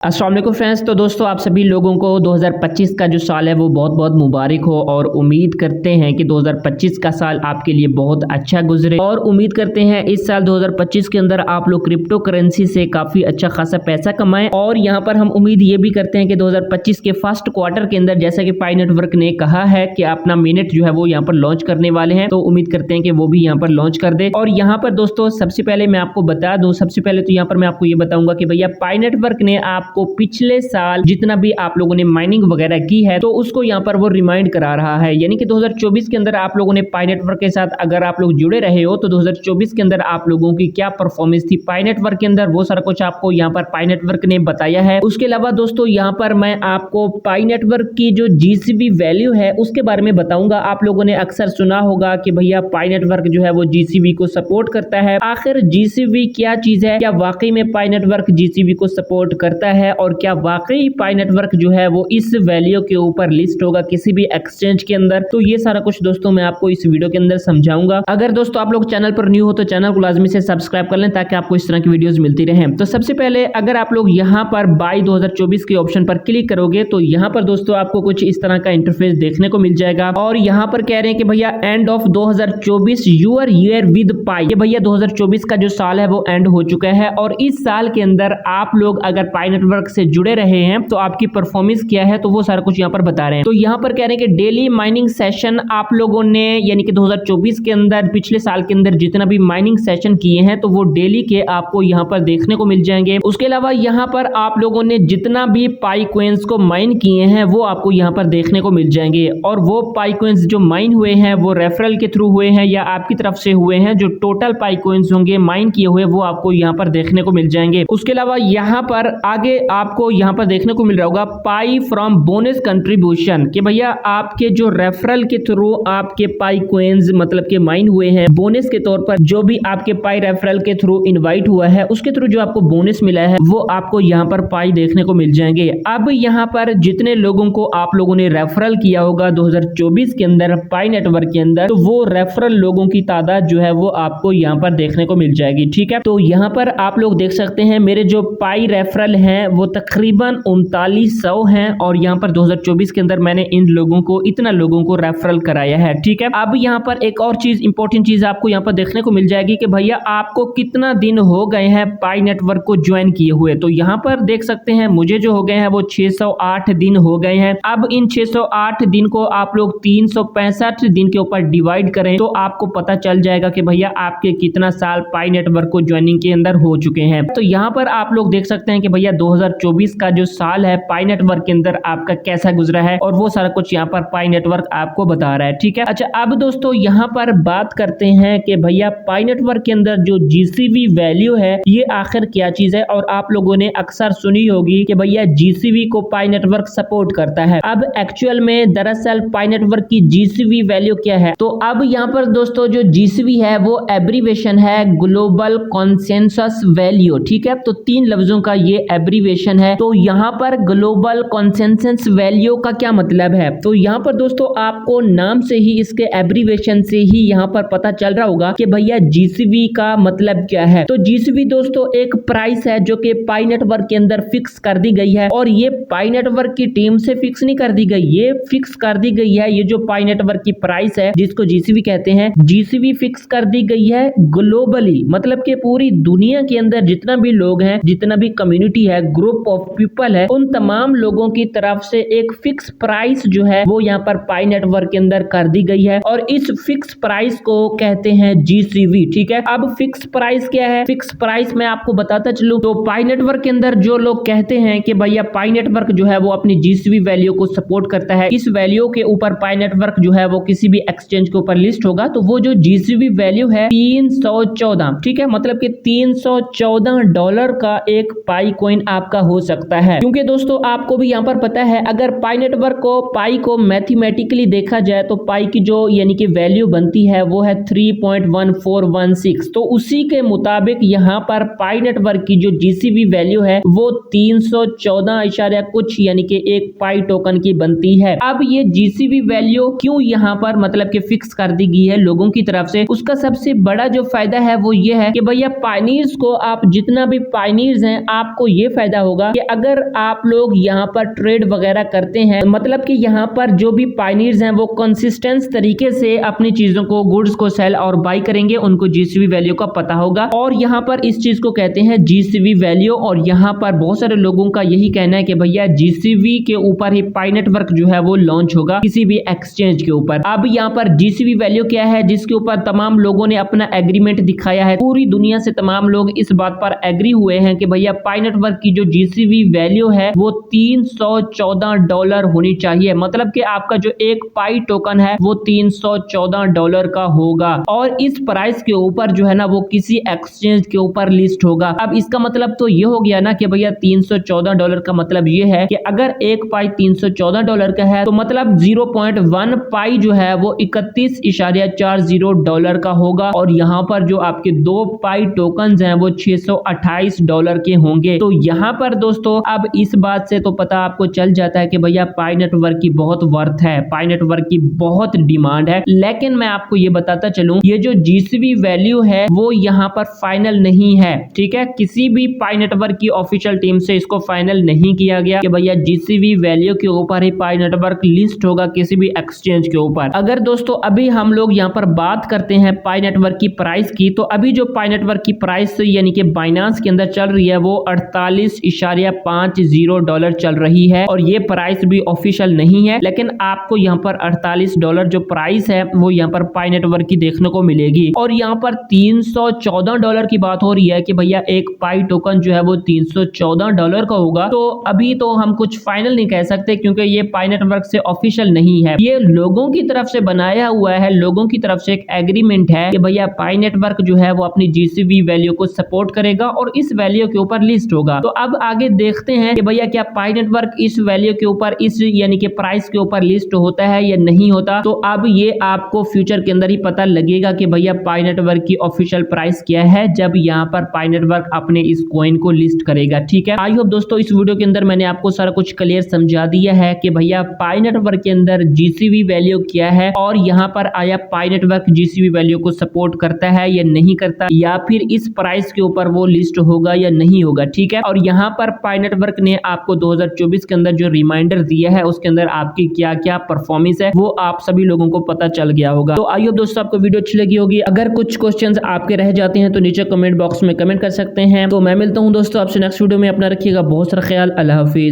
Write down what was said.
अस्सलाम वालेकुम फ्रेंड्स। तो दोस्तों आप सभी लोगों को 2025 का जो साल है वो बहुत बहुत मुबारक हो और उम्मीद करते हैं कि 2025 का साल आपके लिए बहुत अच्छा गुजरे और उम्मीद करते हैं इस साल 2025 के अंदर आप लोग क्रिप्टो करेंसी से काफ़ी अच्छा खासा पैसा कमाएं। और यहाँ पर हम उम्मीद ये भी करते हैं कि 2025 के फर्स्ट क्वार्टर के अंदर जैसा कि पाई नेटवर्क ने कहा है कि अपना मिनट जो है वो यहाँ पर लॉन्च करने वाले हैं, तो उम्मीद करते हैं कि वो भी यहाँ पर लॉन्च कर दे। और यहाँ पर दोस्तों सबसे पहले मैं आपको बता दूं, सबसे पहले तो यहाँ पर मैं आपको ये बताऊंगा कि भैया पाई नेटवर्क ने आपको पिछले साल जितना भी आप लोगों ने माइनिंग वगैरह की है तो उसको यहाँ पर वो रिमाइंड करा रहा है। यानी कि 2024 के अंदर आप लोगों ने पाई नेटवर्क के साथ अगर आप लोग जुड़े रहे हो तो 2024 के अंदर आप लोगों की क्या परफॉर्मेंस थी पाई नेटवर्क के अंदर, वो सारा कुछ आपको यहाँ पर पाई नेटवर्क ने बताया है। उसके अलावा दोस्तों यहाँ पर मैं आपको पाई नेटवर्क की जो जीसीबी वैल्यू है उसके बारे में बताऊंगा। आप लोगों ने अक्सर सुना होगा कि भैया पाई नेटवर्क जो है वो जीसीबी को सपोर्ट करता है। आखिर जीसीबी क्या चीज है, क्या वाकई में पाई नेटवर्क जीसीबी को सपोर्ट करता है और क्या वाकई पाई नेटवर्क जो है वो इस वैल्यू के ऊपर लिस्ट होगा किसी भी एक्सचेंज के अंदर, तो ये सारा कुछ दोस्तों मैं आपको इस वीडियो के अंदर समझाऊंगा। अगर दोस्तों आप लोग चैनल पर न्यू हो तो चैनल को लाजमी से सब्सक्राइब कर लें ताकि आपको इस तरह की वीडियोस मिलती रहें। तो सबसे पहले अगर आप लोग यहाँ पर बाई 2024 के ऑप्शन पर क्लिक करोगे तो यहाँ पर दोस्तों आपको कुछ इस तरह का इंटरफेस देखने को मिल जाएगा। और यहाँ पर कह रहे हैं कि भैया end of 2024 your year with pie. ये भैया 2024 का जो साल है वो एंड हो चुका है और इस साल के अंदर आप लोग अगर पाई नेटवर्क से जुड़े रहे हैं तो आपकी परफॉर्मेंस क्या है, तो वो सारा कुछ यहाँ पर बता रहे हैं। तो यहाँ पर कह रहे हैं कि डेली माइनिंग सेशन आप लोगों ने यानी कि 2024 के अंदर पिछले साल के अंदर जितना भी माइनिंग सेशन किए हैं तो वो डेली के आपको यहाँ पर देखने को मिल जाएंगे। उसके अलावा यहाँ पर आप लोगों ने जितना भी पाई कॉइन्स को माइन किए हैं वो आपको यहाँ पर देखने को मिल जाएंगे। और वो पाई कॉइन्स जो माइन हुए हैं वो रेफरल के थ्रू हुए हैं या आपकी तरफ से हुए हैं, जो टोटल पाई कॉइन्स होंगे माइन किए हुए वो आपको यहाँ पर देखने को मिल जाएंगे। उसके अलावा यहाँ पर आगे आपको यहाँ पर देखने को मिल रहा होगा पाई फ्रॉम बोनस कंट्रीब्यूशन, कि भैया आपके जो रेफरल के थ्रू आपके पाई कॉइन्स मतलब के माइन हुए हैं बोनस के तौर पर, जो भी आपके पाई रेफरल के थ्रू इनवाइट हुआ है उसके थ्रू जो आपको बोनस मिला है वो आपको यहाँ पर पाई देखने को मिल जाएंगे। अब यहाँ पर जितने लोगों को आप लोगों ने रेफरल किया होगा 2024 के अंदर पाई नेटवर्क के अंदर, तो वो रेफरल लोगों की तादाद जो है वो आपको यहाँ पर देखने को मिल जाएगी। ठीक है, तो यहाँ पर आप लोग देख सकते हैं मेरे जो पाई रेफरल हैं वो तकरीबन 3900 हैं और यहाँ पर 2024 के अंदर मैंने इन लोगों को इतना लोगों को रेफरल कराया है। ठीक है, अब यहाँ पर एक और चीज इंपॉर्टेंट चीज आपको यहाँ पर देखने को मिल जाएगी कि भैया आपको कितना दिन हो गए हैं पाई नेटवर्क को ज्वाइन किए हुए। तो यहाँ पर देख सकते हैं मुझे जो हो गए हैं वो 608 दिन हो गए हैं। अब इन 608 दिन को आप लोग 365 दिन के ऊपर डिवाइड करें तो आपको पता चल जाएगा कि भैया आपके कितना साल पाई नेटवर्क को ज्वाइनिंग के अंदर हो चुके हैं। तो यहाँ पर आप लोग देख सकते हैं कि भैया 2024 का जो साल है पाई नेटवर्क के अंदर आपका कैसा गुजरा है और वो सारा कुछ यहाँ पर पाई नेटवर्क आपको बता रहा है। ठीक है, अच्छा अब दोस्तों यहाँ पर बात करते हैं कि भैया पाई नेटवर्क के अंदर जो जीसीबी वैल्यू है ये आखिर क्या चीज है। और आप लोगों ने अक्सर सुनी होगी कि भैया जीसीबी को पाई नेटवर्क सपोर्ट करता है। अब एक्चुअल में दरअसल पाई नेटवर्क की जीसीबी वैल्यू क्या है, तो अब यहाँ पर दोस्तों जो जीसीबी है वो एब्रीवेशन है ग्लोबल कॉन्सेंसस वैल्यू। ठीक है, तो 3 लफ्जों का ये एब्रीवेशन है। तो यहाँ पर ग्लोबल कॉन्सेंसस वैल्यू का क्या मतलब है, तो यहाँ पर दोस्तों आपको नाम से ही इसके एब्रीवेशन से ही यहाँ पर पता चल रहा होगा कि भैया जीसीबी का मतलब क्या है। तो जीसीबी दोस्तों एक प्राइस है जो कि पाई नेटवर्क के अंदर फिक्स कर दी गई है और ये पाई नेटवर्क की टीम से फिक्स नहीं कर दी गई, ये फिक्स कर दी गई है। ये जो पाई नेटवर्क की प्राइस है जिसको जीसीबी कहते हैं, जीसीबी फिक्स कर दी गई है ग्लोबली, मतलब कि पूरी दुनिया के अंदर जितना भी लोग हैं, जितना भी कम्युनिटी है, ग्रुप ऑफ पीपल है, उन तमाम लोगों की तरफ से एक फिक्स प्राइस जो है वो यहाँ पर पाई नेटवर्क के अंदर कर दी गई है और इस फिक्स प्राइस को कहते हैं जीसीबी। ठीक है, अब फिक्स प्राइस क्या है, फिक्स प्राइस मैं आपको बताता चलूं तो पाई नेटवर्क के अंदर जो लोग कहते हैं कि भैया पाई नेटवर्क जो है वो अपनी जीसीबी वैल्यू को सपोर्ट करता है, इस वैल्यू के ऊपर पाई नेटवर्क जो है वो किसी भी एक्सचेंज के ऊपर लिस्ट होगा, तो वो जो जीसीबी वैल्यू है 314, ठीक है, मतलब कि $314 का एक पाई कॉइन आपका हो सकता है। क्योंकि दोस्तों आपको भी यहाँ पर पता है अगर पाई नेटवर्क को पाई को मैथमेटिकली देखा जाए तो पाई की जो यानी कि वैल्यू बनती है वो है 3.1416, तो उसी के मुताबिक यहाँ पर पाई नेटवर्क की जो जीसीबी वैल्यू है वो 314 कुछ यानी कि एक पाई टोकन की बनती है। अब ये जीसीबी वैल्यू क्यों यहाँ पर मतलब कि फिक्स कर दी गई है लोगों की तरफ से, उसका सबसे बड़ा जो फायदा है वो ये है कि भैया पायनियर्स को, आप जितना भी पायनियर्स हैं आपको ये फायदा फायदा होगा कि अगर आप लोग यहाँ पर ट्रेड वगैरह करते हैं, मतलब कि यहाँ पर जो भी पायनियर्स हैं वो कंसिस्टेंट तरीके से अपनी चीजों को, गुड्स को सेल और बाई करेंगे, उनको जीसीवी वैल्यू का पता होगा और यहाँ पर इस चीज को कहते हैं जीसीवी वैल्यू। और यहाँ पर बहुत सारे लोगों का यही कहना है कि भैया जीसीवी के ऊपर ही पाई नेटवर्क जो है वो लॉन्च होगा किसी भी एक्सचेंज के ऊपर। अब यहाँ पर जीसीवी वैल्यू क्या है, जिसके ऊपर तमाम लोगों ने अपना एग्रीमेंट दिखाया है, पूरी दुनिया से तमाम लोग इस बात पर एग्री हुए हैं कि भैया पाई नेटवर्क की जो जीसीवी वैल्यू है वो $314 होनी चाहिए। मतलब कि आपका जो एक पाई टोकन है वो $314 का होगा और इस प्राइस के ऊपर जो है ना वो किसी एक्सचेंज के ऊपर लिस्ट होगा। अब इसका मतलब तो ये हो गया ना कि भैया $314 का मतलब ये है कि अगर एक पाई $314 का है तो मतलब 0.1 पाई जो है वो $31.40 का होगा और यहाँ पर जो आपके 2 पाई टोकन हैं वो $628 के होंगे। तो यहाँ पर दोस्तों अब इस बात से तो पता आपको चल जाता है कि भैया पाई नेटवर्क की बहुत वर्थ है, पाई नेटवर्क की बहुत डिमांड है। लेकिन मैं आपको ये बताता चलूं, ये जो जीसीवी वैल्यू है वो यहाँ पर फाइनल नहीं है, ठीक है। किसी भी पाई नेटवर्क की ऑफिशियल टीम से इसको फाइनल नहीं किया गया कि भैया जीसीवी वैल्यू के ऊपर ही पाई नेटवर्क लिस्ट होगा किसी भी एक्सचेंज के ऊपर। अगर दोस्तों अभी हम लोग यहाँ पर बात करते हैं पाई नेटवर्क की प्राइस की, तो अभी जो पाई नेटवर्क की प्राइस यानी कि बाइनांस के अंदर चल रही है वो $48.50 चल रही है और ये प्राइस भी ऑफिशियल नहीं है, लेकिन आपको यहाँ पर $48 जो प्राइस है वो यहाँ पर पाई नेटवर्क की देखने को मिलेगी। और यहाँ पर $314 की बात हो रही है कि भैया एक पाई टोकन जो है वो $314 का होगा। तो अभी तो हम कुछ फाइनल नहीं कह सकते क्योंकि ये पाई नेटवर्क से ऑफिशियल नहीं है, ये लोगों की तरफ से बनाया हुआ है, लोगों की तरफ से एक एग्रीमेंट है कि भैया पाई नेटवर्क जो है वो अपनी जीसीवी वैल्यू को सपोर्ट करेगा और इस वैल्यू के ऊपर लिस्ट होगा। तो अब आगे देखते हैं कि भैया क्या पाई नेटवर्क इस वैल्यू के ऊपर, इस यानी कि प्राइस के ऊपर लिस्ट होता है या नहीं होता। तो अब ये आपको फ्यूचर के अंदर ही पता लगेगा कि भैया पाई नेटवर्क की ऑफिशियल प्राइस क्या है जब यहाँ पर पाई नेटवर्क अपने इस कॉइन को लिस्ट करेगा, ठीक है। आई होप दोस्तों इस वीडियो के अंदर मैंने आपको सारा कुछ क्लियर समझा दिया है कि भैया पाई नेटवर्क के अंदर जीसीवी वैल्यू क्या है और यहाँ पर आया पाई नेटवर्क जीसीवी वैल्यू को सपोर्ट करता है या नहीं करता, या फिर इस प्राइस के ऊपर वो लिस्ट होगा या नहीं होगा, ठीक है। और यहाँ पर पाई नेटवर्क ने आपको 2024 के अंदर जो रिमाइंडर दिया है उसके अंदर आपकी क्या क्या परफॉर्मेंस है वो आप सभी लोगों को पता चल गया होगा। तो आई होप दोस्तों आपको वीडियो अच्छी लगी होगी। अगर कुछ क्वेश्चंस आपके रह जाते हैं तो नीचे कमेंट बॉक्स में कमेंट कर सकते हैं। तो मैं मिलता हूँ दोस्तों आपसे नेक्स्ट वीडियो में। अपना रखिएगा बहुत सारा ख्याल। अल्लाह हाफिज।